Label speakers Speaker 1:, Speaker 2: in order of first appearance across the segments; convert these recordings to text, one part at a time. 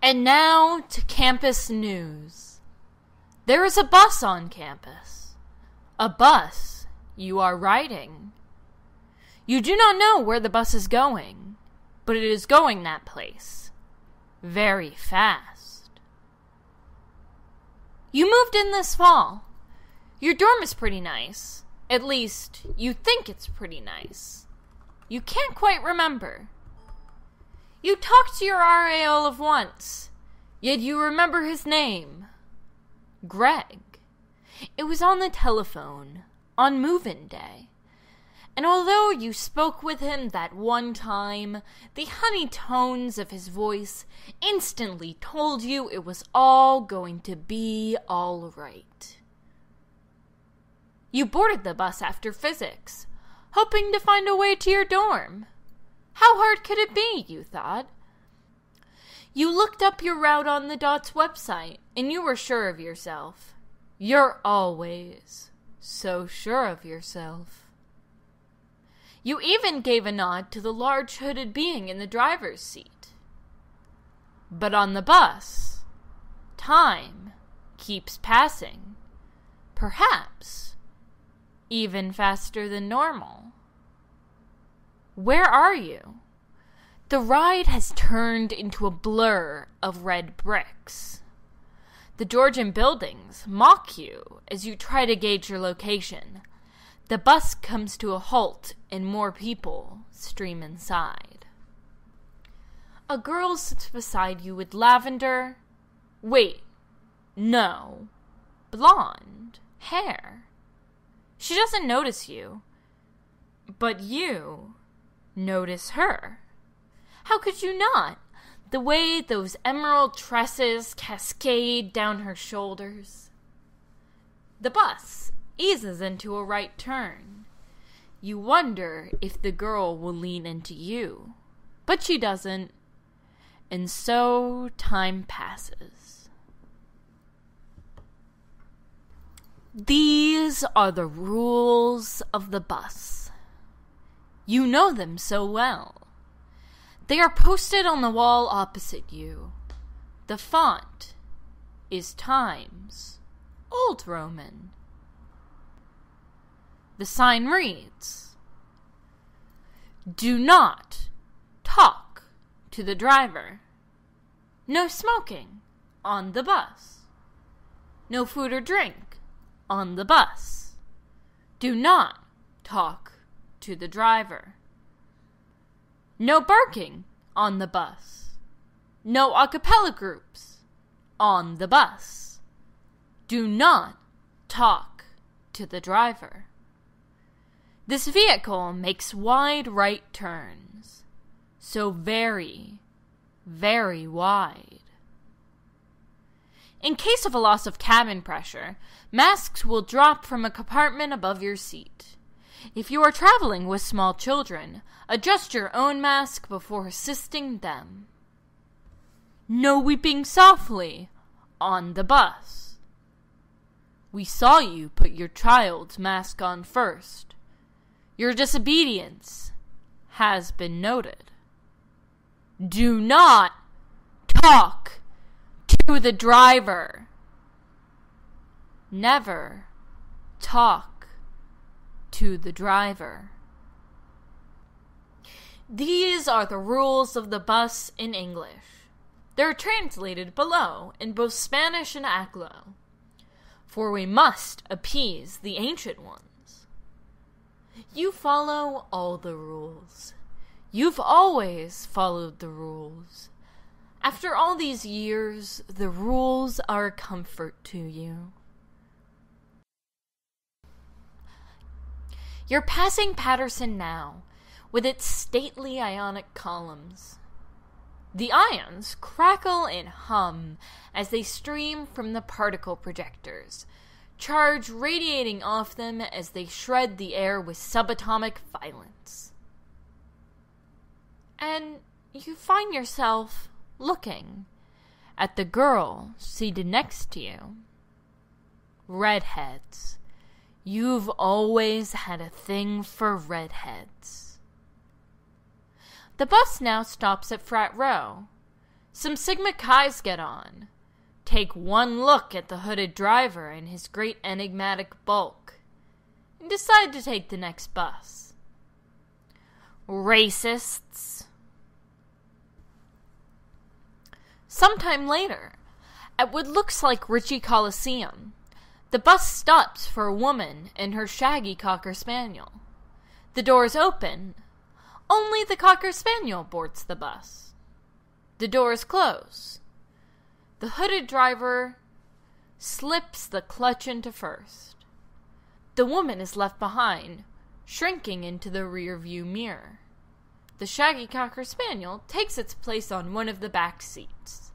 Speaker 1: And now to campus news. There is a bus on campus. A bus you are riding. You do not know where the bus is going, but it is going that place. Very fast. You moved in this fall. Your dorm is pretty nice. At least, you think it's pretty nice. You can't quite remember. You talked to your RA all of once, yet you remember his name. Greg. It was on the telephone, on move-in day. And although you spoke with him that one time, the honey tones of his voice instantly told you it was all going to be all right. You boarded the bus after physics, hoping to find a way to your dorm. How hard could it be, you thought? You looked up your route on the DOT's website, and you were sure of yourself. You're always so sure of yourself. You even gave a nod to the large hooded being in the driver's seat. But on the bus, time keeps passing. Perhaps even faster than normal. Where are you? The ride has turned into a blur of red bricks. The Georgian buildings mock you as you try to gauge your location. The bus comes to a halt and more people stream inside. A girl sits beside you with lavender, blonde hair. She doesn't notice you, but you notice her. How could you not? The way those emerald tresses cascade down her shoulders. The bus eases into a right turn. You wonder if the girl will lean into you, but she doesn't, and so time passes. These are the rules of the bus. You know them so well. They are posted on the wall opposite you. The font is Times Old Roman. The sign reads, "Do not talk to the driver. No smoking on the bus. No food or drink on the bus. Do not talk to the driver. No barking on the bus. No a cappella groups on the bus. Do not talk to the driver. This vehicle makes wide right turns, so very, very wide. In case of a loss of cabin pressure, masks will drop from a compartment above your seat. If you are traveling with small children, adjust your own mask before assisting them. No weeping softly on the bus. We saw you put your child's mask on first. Your disobedience has been noted. Do not talk to the driver. Never talk to the driver. These are the rules of the bus in English. They're translated below in both Spanish and Anglo, for we must appease the ancient ones. You follow all the rules. You've always followed the rules. After all these years, the rules are a comfort to you. You're passing Patterson now, with its stately ionic columns. The ions crackle and hum as they stream from the particle projectors, charge radiating off them as they shred the air with subatomic violence. And you find yourself looking at the girl seated next to you. Redheads. You've always had a thing for redheads. The bus now stops at Frat Row. Some Sigma Chi's get on. Take one look at the hooded driver and his great enigmatic bulk, and decide to take the next bus. Racists. Sometime later, at what looks like Ritchie Coliseum, the bus stops for a woman and her shaggy Cocker Spaniel. The doors open. Only the Cocker Spaniel boards the bus. The doors close. The hooded driver slips the clutch into first. The woman is left behind, shrinking into the rear-view mirror. The shaggy Cocker Spaniel takes its place on one of the back seats.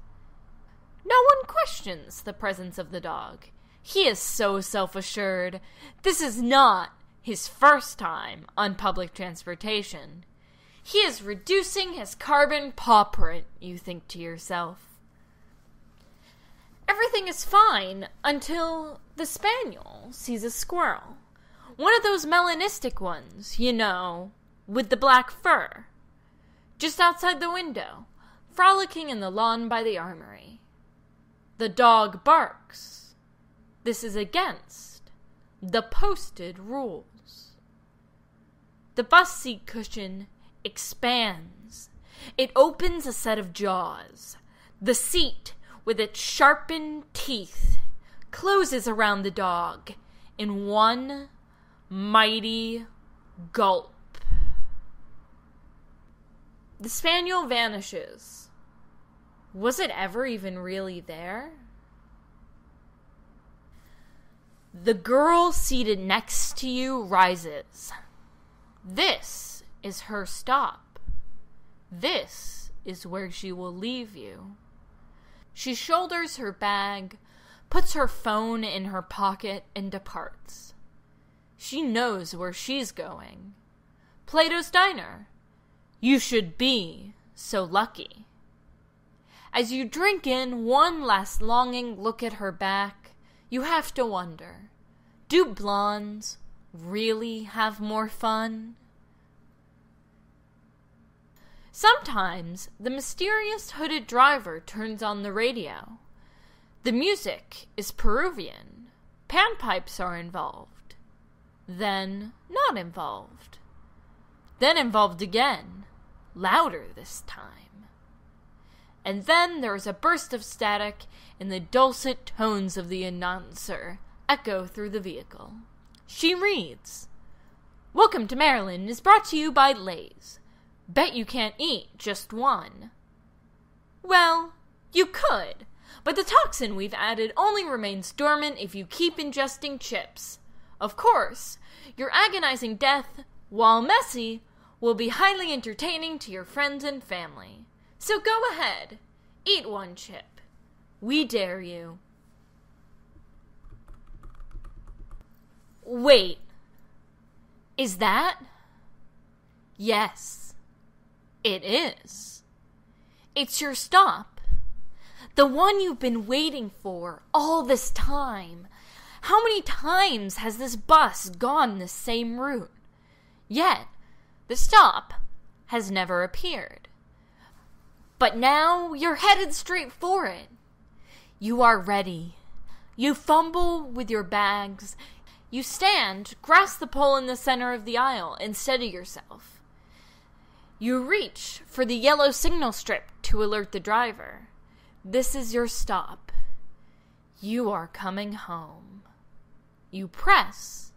Speaker 1: No one questions the presence of the dog. He is so self-assured. This is not his first time on public transportation. He is reducing his carbon paw print, you think to yourself. Everything is fine until the spaniel sees a squirrel. One of those melanistic ones, you know, with the black fur. Just outside the window, frolicking in the lawn by the armory. The dog barks. This is against the posted rules. The bus seat cushion expands. It opens a set of jaws. The seat, with its sharpened teeth, closes around the dog in one mighty gulp. The spaniel vanishes. Was it ever even really there? The girl seated next to you rises. This is her stop. This is where she will leave you. She shoulders her bag, puts her phone in her pocket, and departs. She knows where she's going. Plato's Diner. You should be so lucky. As you drink in one last longing look at her back, you have to wonder, do blondes really have more fun? Sometimes the mysterious hooded driver turns on the radio. The music is Peruvian. Panpipes are involved. Then not involved. Then involved again. Louder this time. And then there is a burst of static, and the dulcet tones of the announcer echo through the vehicle. She reads, "Welcome to Maryland is brought to you by Lay's. Bet you can't eat just one." Well, you could, but the toxin we've added only remains dormant if you keep ingesting chips. Of course, your agonizing death, while messy, will be highly entertaining to your friends and family. So go ahead, eat one chip. We dare you. Wait, is that? Yes, it is. It's your stop. The one you've been waiting for all this time. How many times has this bus gone the same route? Yet, the stop has never appeared. But now you're headed straight for it. You are ready. You fumble with your bags. You stand, grasp the pole in the center of the aisle, and steady yourself. You reach for the yellow signal strip to alert the driver. This is your stop. You are coming home. You press.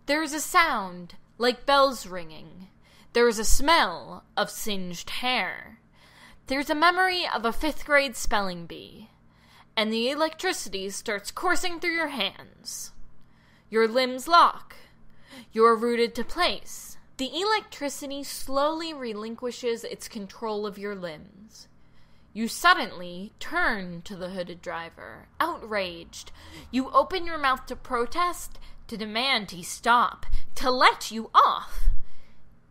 Speaker 1: There is a sound like bells ringing. There is a smell of singed hair. There's a memory of a 5th grade spelling bee. And the electricity starts coursing through your hands. Your limbs lock. You're rooted to place. The electricity slowly relinquishes its control of your limbs. You suddenly turn to the hooded driver, outraged. You open your mouth to protest, to demand he stop, to let you off.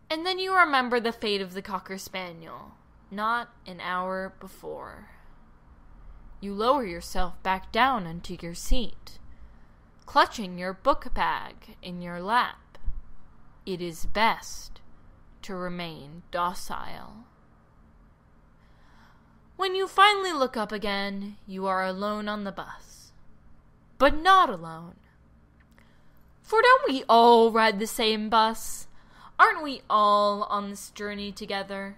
Speaker 1: And then you remember the fate of the Cocker Spaniel, not an hour before. You lower yourself back down onto your seat, clutching your book bag in your lap. It is best to remain docile. when you finally look up again, you are alone on the bus. But not alone. For don't we all ride the same bus? Aren't we all on this journey together?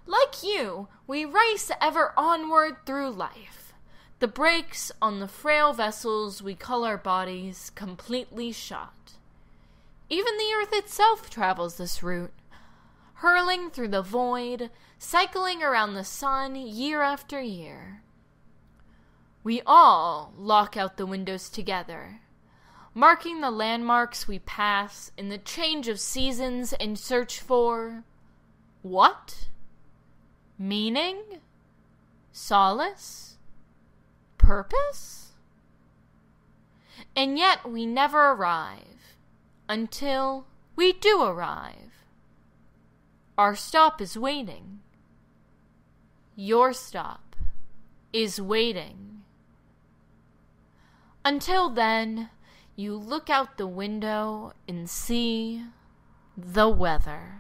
Speaker 1: Like you, we race ever onward through life. The brakes on the frail vessels we call our bodies completely shot. Even the earth itself travels this route, hurling through the void, cycling around the sun year after year. We all lock out the windows together, marking the landmarks we pass in the change of seasons and search for what? Meaning? Solace? Purpose? And yet we never arrive until we do arrive. Our stop is waiting. Your stop is waiting. Until then, you look out the window and see the weather.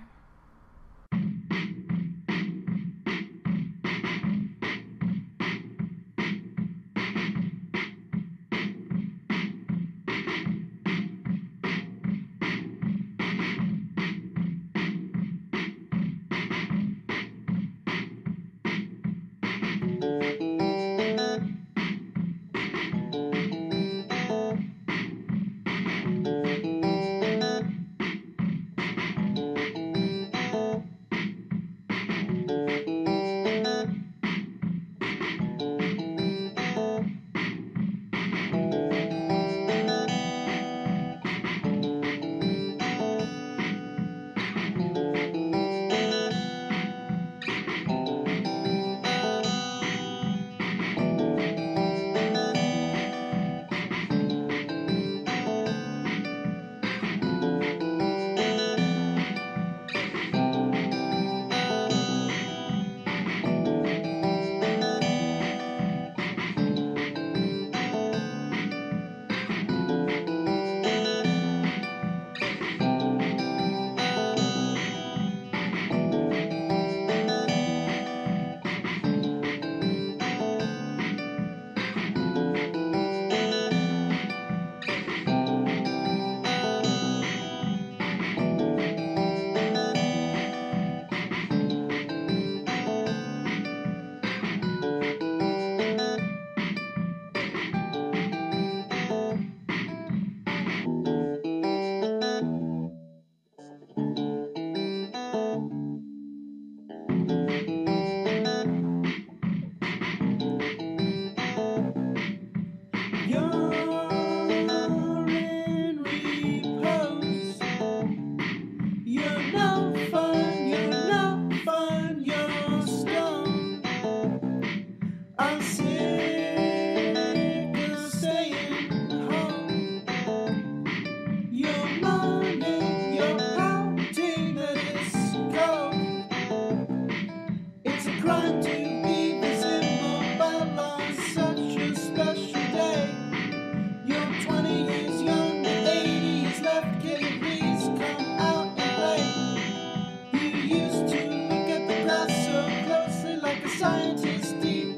Speaker 2: Scientist deep